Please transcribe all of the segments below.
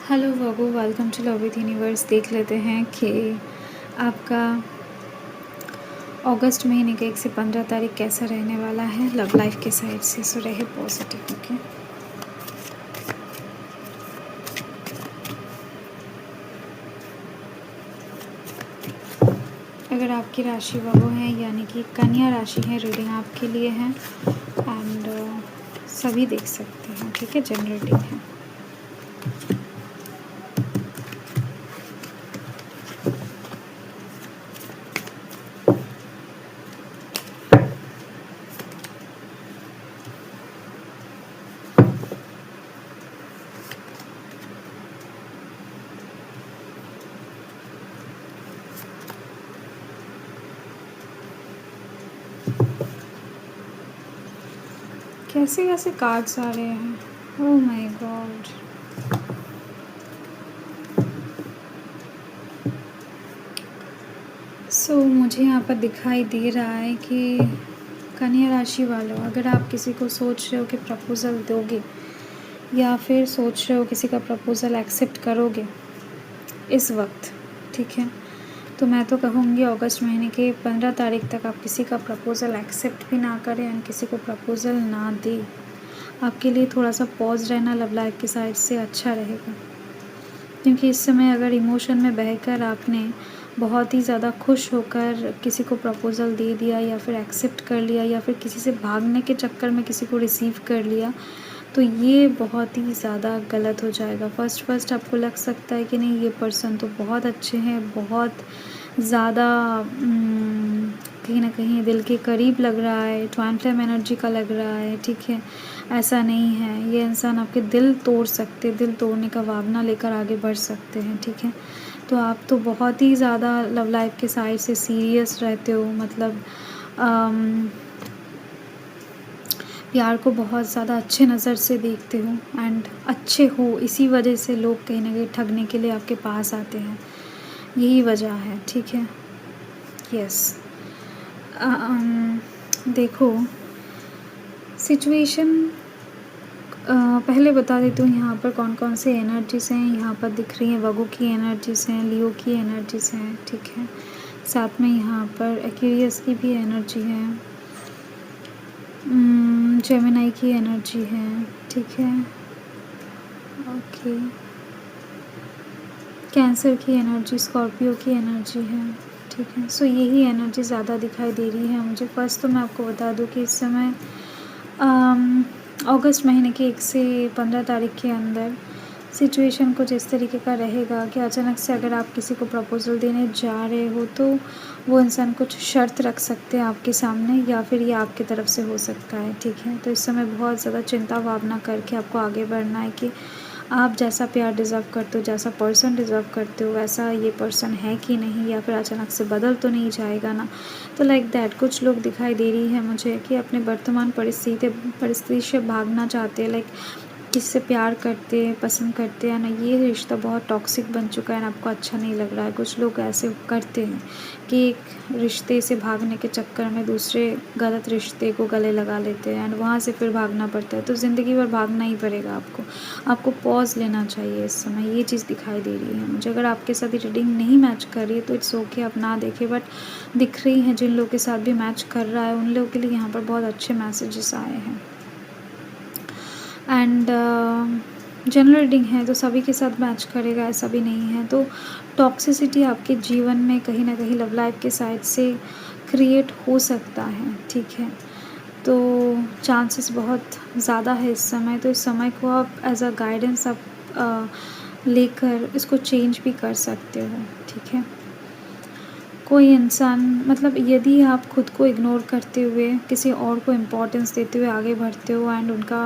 Hello वगो, welcome to love with universe. देख लेते हैं कि आपका अगस्त महीने के 1 से 15 तारीख कैसा रहने वाला है लव लाइफ के साइड से। सो रहे पॉजिटिव। ओके, अगर आपकी राशि वगो है यानी कि कन्या राशि है, रीडिंग आपके लिए है एंड सभी देख सकते हैं। ठीक है, जनरल रीडिंग है। कैसे कैसे कार्ड्स आ रहे हैं, ओह माय गॉड। सो मुझे यहाँ पर दिखाई दे रहा है कि कन्या राशि वालों, अगर आप किसी को सोच रहे हो कि प्रपोज़ल दोगे या फिर सोच रहे हो किसी का प्रपोज़ल एक्सेप्ट करोगे इस वक्त, ठीक है, तो मैं तो कहूँगी अगस्त महीने के 15 तारीख तक आप किसी का प्रपोज़ल एक्सेप्ट भी ना करें एंड किसी को प्रपोज़ल ना दें। आपके लिए थोड़ा सा पॉज रहना लव लाइफ की साइड से अच्छा रहेगा, क्योंकि इस समय अगर इमोशन में बहकर आपने बहुत ही ज़्यादा खुश होकर किसी को प्रपोज़ल दे दिया या फिर एक्सेप्ट कर लिया या फिर किसी से भागने के चक्कर में किसी को रिसीव कर लिया, तो ये बहुत ही ज़्यादा गलत हो जाएगा। फर्स्ट आपको लग सकता है कि नहीं, ये पर्सन तो बहुत अच्छे हैं, बहुत ज़्यादा कहीं ना कहीं दिल के करीब लग रहा है, ट्वाइन फ्लेम एनर्जी का लग रहा है। ठीक है, ऐसा नहीं है। ये इंसान आपके दिल तोड़ सकते, दिल तोड़ने का भावना लेकर आगे बढ़ सकते हैं। ठीक है, तो आप तो बहुत ही ज़्यादा लव लाइफ के साइड से सीरियस रहते हो, मतलब प्यार को बहुत ज़्यादा अच्छे नज़र से देखते हो एंड अच्छे हो, इसी वजह से लोग कहीं ना कहीं ठगने के लिए आपके पास आते हैं, यही वजह है। ठीक है, यस। देखो सिचुएशन पहले बता देती हूँ यहाँ पर कौन कौन से एनर्जीज हैं यहाँ पर दिख रही हैं। वगो की एनर्जीज हैं, लियो की एनर्जीज हैं, ठीक है, साथ में यहाँ पर एक्वेरियस की भी एनर्जी है, जेमिनी की एनर्जी है। ठीक है, ओके, कैंसर की एनर्जी, स्कॉर्पियो की एनर्जी है। ठीक है, सो यही एनर्जी ज़्यादा दिखाई दे रही है मुझे। फर्स्ट तो मैं आपको बता दूं कि इस समय अगस्त महीने के 1 से 15 तारीख के अंदर सिचुएशन कुछ इस तरीके का रहेगा कि अचानक से अगर आप किसी को प्रपोज़ल देने जा रहे हो तो वो इंसान कुछ शर्त रख सकते हैं आपके सामने, या फिर ये आपकी तरफ से हो सकता है। ठीक है, तो इस समय बहुत ज़्यादा चिंता भावना करके आपको आगे बढ़ना है कि आप जैसा प्यार डिज़र्व करते हो, जैसा पर्सन डिज़र्व करते हो, वैसा ये पर्सन है कि नहीं, या फिर अचानक से बदल तो नहीं जाएगा ना। तो लाइक दैट कुछ लोग दिखाई दे रही है मुझे कि अपने वर्तमान परिस्थिति से भागना चाहते हैं, लाइक किससे प्यार करते हैं, पसंद करते हैं ना, ये रिश्ता बहुत टॉक्सिक बन चुका है ना, आपको अच्छा नहीं लग रहा है। कुछ लोग ऐसे करते हैं कि एक रिश्ते से भागने के चक्कर में दूसरे गलत रिश्ते को गले लगा लेते हैं एंड वहाँ से फिर भागना पड़ता है। तो ज़िंदगी भर भागना ही पड़ेगा आपको पॉज लेना चाहिए इस समय, ये चीज़ दिखाई दे रही है मुझे। अगर आपके साथ रीडिंग नहीं मैच कर रही है तो इट्स ओके, आप ना देखें, बट दिख रही हैं जिन लोगों के साथ भी मैच कर रहा है उन लोगों के लिए यहाँ पर बहुत अच्छे मैसेजेस आए हैं। एंड जनरल रीडिंग है तो सभी के साथ मैच करेगा ऐसा भी नहीं है। तो टॉक्सिसिटी आपके जीवन में कहीं ना कहीं लव लाइफ के साइड से क्रिएट हो सकता है। ठीक है, तो चांसेस बहुत ज़्यादा है इस समय। तो इस समय को आप एज अ गाइडेंस आप लेकर इसको चेंज भी कर सकते हो। ठीक है, कोई इंसान, मतलब यदि आप खुद को इग्नोर करते हुए किसी और को इम्पोर्टेंस देते हुए आगे बढ़ते हो एंड उनका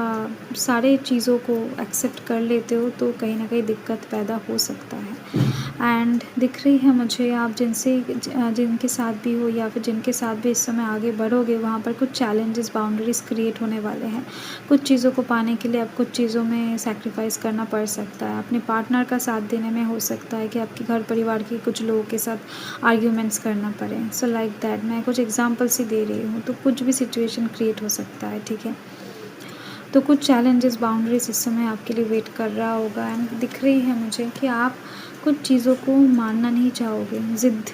सारे चीज़ों को एक्सेप्ट कर लेते हो तो कहीं ना कहीं दिक्कत पैदा हो सकता है। एंड दिख रही है मुझे आप जिनके साथ भी हो या फिर जिनके साथ भी इस समय आगे बढ़ोगे वहाँ पर कुछ चैलेंजेस, बाउंड्रीज क्रिएट होने वाले हैं। कुछ चीज़ों को पाने के लिए आप कुछ चीज़ों में सैक्रिफाइस करना पड़ सकता है। अपने पार्टनर का साथ देने में हो सकता है कि आपके घर परिवार के कुछ लोगों के साथ आर्ग्यूमेंट्स करना पड़े। सो लाइक दैट मैं कुछ एग्जाम्पल्स ही दे रही हूँ, तो कुछ भी सिचुएशन क्रिएट हो सकता है। ठीक है, तो कुछ चैलेंजेस, बाउंड्रीज इस समय आपके लिए वेट कर रहा होगा। एंड दिख रही है मुझे कि आप कुछ चीज़ों को मानना नहीं चाहोगे, ज़िद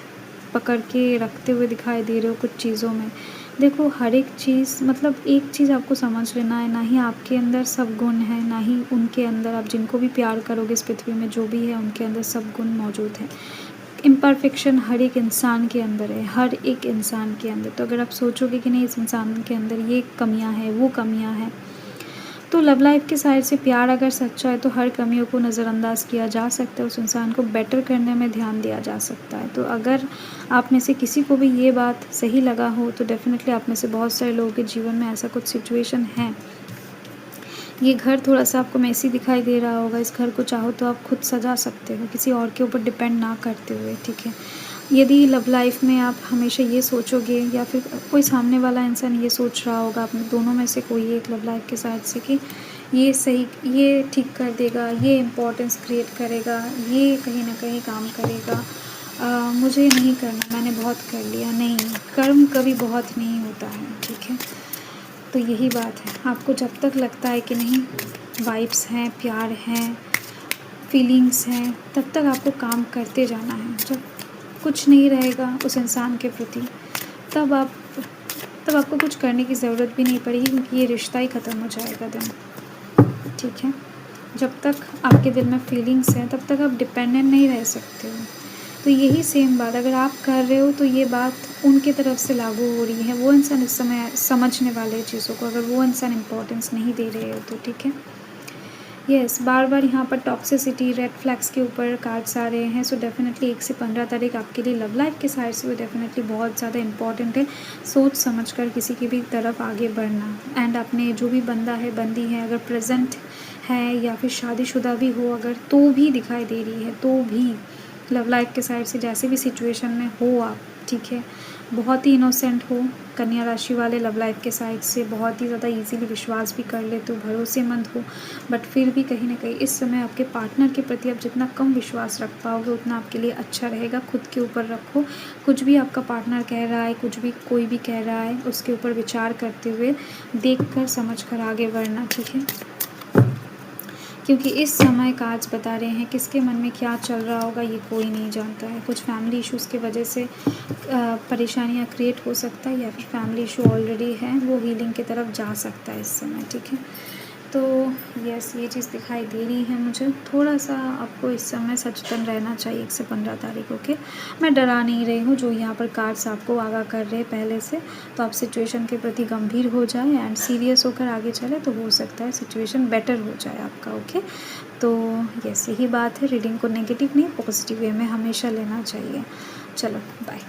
पकड़ के रखते हुए दिखाई दे रहे हो कुछ चीज़ों में। देखो, हर एक चीज़, मतलब एक चीज़ आपको समझ लेना है, ना ही आपके अंदर सब गुण हैं, ना ही उनके अंदर। आप जिनको भी प्यार करोगे इस पृथ्वी में, जो भी है, उनके अंदर सब गुण मौजूद हैं। इम्परफेक्शन हर एक इंसान के अंदर है, हर एक इंसान के अंदर। तो अगर आप सोचोगे कि नहीं, इस इंसान के अंदर ये कमियां हैं, वो कमियां हैं, तो लव लाइफ के साइड से प्यार अगर सच्चा है तो हर कमियों को नज़रअंदाज किया जा सकता है, उस इंसान को बेटर करने में ध्यान दिया जा सकता है। तो अगर आप में से किसी को भी ये बात सही लगा हो तो डेफ़िनेटली आप में से बहुत सारे लोगों के जीवन में ऐसा कुछ सिचुएशन है। ये घर थोड़ा-सा आपको मेसी दिखाई दे रहा होगा, इस घर को चाहो तो आप खुद सजा सकते हो, किसी और के ऊपर डिपेंड ना करते हुए, ठीक है। यदि लव लाइफ में आप हमेशा ये सोचोगे, या फिर कोई सामने वाला इंसान ये सोच रहा होगा, आप दोनों में से कोई एक लव लाइफ के साइड से, कि ये सही, ये ठीक कर देगा, ये इम्पोर्टेंस क्रिएट करेगा, ये कहीं ना कहीं काम करेगा, मुझे नहीं करना, मैंने बहुत कर लिया। नहीं, कर्म कभी बहुत नहीं होता है, ठीक है। तो यही बात है, आपको जब तक लगता है कि नहीं, वाइब्स हैं, प्यार हैं, फीलिंग्स हैं, तब तक आपको काम करते जाना है। जब कुछ नहीं रहेगा उस इंसान के प्रति, तब आपको कुछ करने की ज़रूरत भी नहीं पड़ेगी, क्योंकि ये रिश्ता ही ख़त्म हो जाएगा दिन, ठीक है। जब तक आपके दिल में फीलिंग्स हैं, तब तक आप डिपेंडेंट नहीं रह सकते हो। तो यही सेम बात अगर आप कर रहे हो, तो ये बात उनके तरफ से लागू हो रही है। वो इंसान इस समय समझने वाले चीज़ों को, अगर वो इंसान इम्पोर्टेंस नहीं दे रहे हो तो, ठीक है। यस, बार बार यहाँ पर टॉक्सिसिटी, रेड फ्लैग्स के ऊपर कार्ड्स आ रहे हैं। सो डेफिनेटली 1 से 15 तारीख आपके लिए लव लाइफ के साइड से वो डेफिनेटली बहुत ज़्यादा इंपॉर्टेंट है। सोच समझकर किसी की भी तरफ आगे बढ़ना। एंड अपने जो भी बंदा है, बंदी है, अगर प्रेजेंट है या फिर शादीशुदा भी हो अगर, तो भी दिखाई दे रही है, तो भी लव लाइफ के साइड से जैसे भी सिचुएशन में हो आप, ठीक है, बहुत ही इनोसेंट हो। कन्या राशि वाले लव लाइफ के साइड से बहुत ही ज़्यादा इजीली विश्वास भी कर लेते हो, भरोसेमंद हो, बट फिर भी कहीं ना कहीं इस समय आपके पार्टनर के प्रति आप जितना कम विश्वास रख पाओगे उतना आपके लिए अच्छा रहेगा। खुद के ऊपर रखो, कुछ भी आपका पार्टनर कह रहा है, कुछ भी कोई भी कह रहा है, उसके ऊपर विचार करते हुए, देख कर समझ कर आगे बढ़ना, ठीक है। क्योंकि इस समय कार्ड्स बता रहे हैं किसके मन में क्या चल रहा होगा ये कोई नहीं जानता है। कुछ फैमिली इश्यूज़ की वजह से परेशानियां क्रिएट हो सकता है, या फिर फैमिली इशू ऑलरेडी है वो हीलिंग की तरफ जा सकता है इस समय, ठीक है। तो यस, ये चीज़ दिखाई दे रही है मुझे। थोड़ा सा आपको इस समय सचेतन रहना चाहिए 1 से 15 तारीख, ओके। मैं डरा नहीं रही हूँ, जो यहाँ पर कार्ड्स आपको आगाह कर रहे हैं पहले से, तो आप सिचुएशन के प्रति गंभीर हो जाए एंड सीरियस होकर आगे चले, तो हो सकता है सिचुएशन बेटर हो जाए आपका, ओके। तो यस, यही बात है। रीडिंग को नेगेटिव नहीं, पॉजिटिव वे में हमेशा लेना चाहिए। चलो, बाय।